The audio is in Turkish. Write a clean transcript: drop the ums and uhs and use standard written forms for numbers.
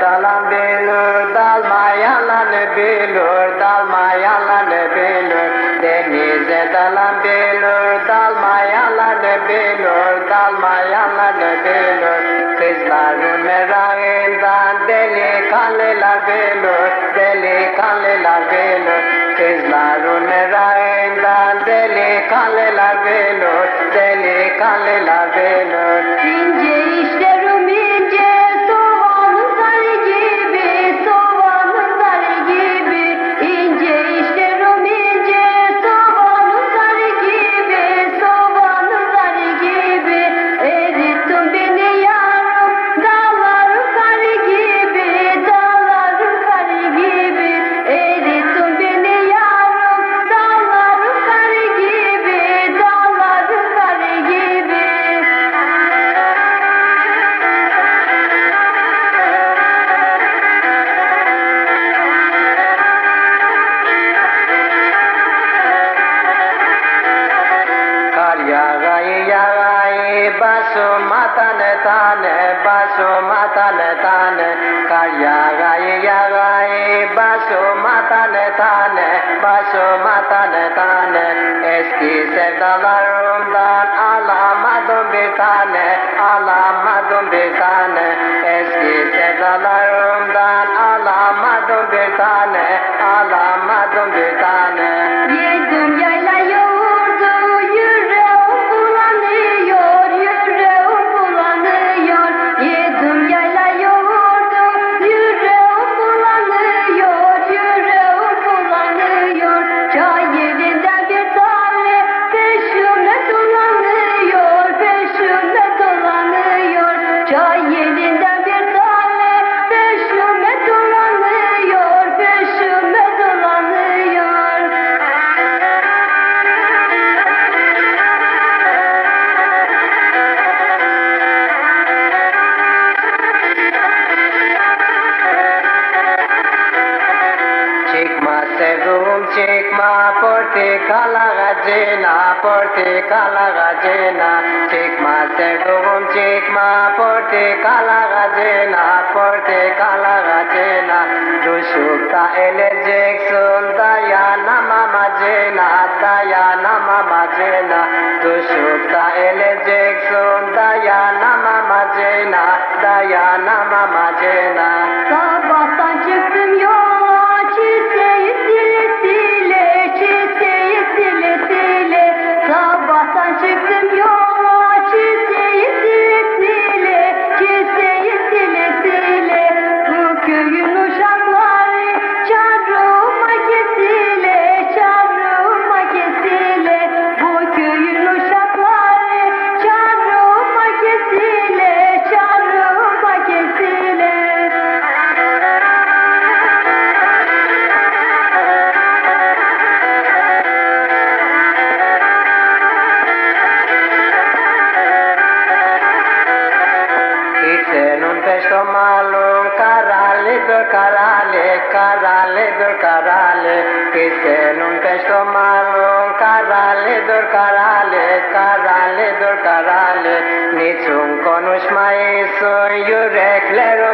Dalan belur, dalmayanlar belur, dalmayanlar belur. Denize dalan belur, dalmayanlar belur, dalmayanlar belur. Kızların merakından delikanlılar belur, delikanlılar belur. Kızların merakından delikanlılar belur, delikanlılar belur. İnce işlerim ince, soğanın sarı gibi, soğanın sarı gibi. İnce işlerim ince, soğanın sarı gibi, soğanın sarı gibi. Erittin beni yarım, dağların sarı gibi, dağların sarı gibi. Erittin beni yarım, dağların sarı gibi, dağların sarı gibi. Kar yağayı yağayı başıma tane tane, başıma tane tane. Kar yağayı yağayı başıma tane tane, başıma tane tane. Eski sevdalarımdan alamadım bir tane, alamadım bir tane. Eski sevdalarımdan alamadım bir tane, alamadım bir tane. Yedim yayla yoğurdu, yüreğim bulanıyor, yüreğim bulanıyor. Yedim yayla yoğurdu, yüreğim bulanıyor, yüreğim bulanıyor. Çay yerinde bir tane peşime dolanıyor, peşime dolanıyor. Çay yerinde bir tane peşime dolanıyor, peşime dolanıyor. Çıkma sevduğum çıkma portakala gacına, portakala gacına. Çıkma sevduğum çıkma portakala gacına, portakala gacına. Düşüp da eleceksin dayanamam acına, dayanamam acına. Düşüp da eleceksin dayanamam acına, dayanamam acına. Sabahtan çıktım yola, çiçeği sile sile, çiçeği sile sile. Sabahtan çıktım yola, çiçeği sile sile, çiçeği sile sile. Bu köyün uşakları çarrıma kesile, çarrıma kesile. Bu köyün uşakları çarrıma kesile, çarrıma kesile. Itenun pesto malum karale dur karale, karale dur karale. Itenun pesto malum karale dur karale, karale dur karale. Niçin konuşmayısın yüreklerim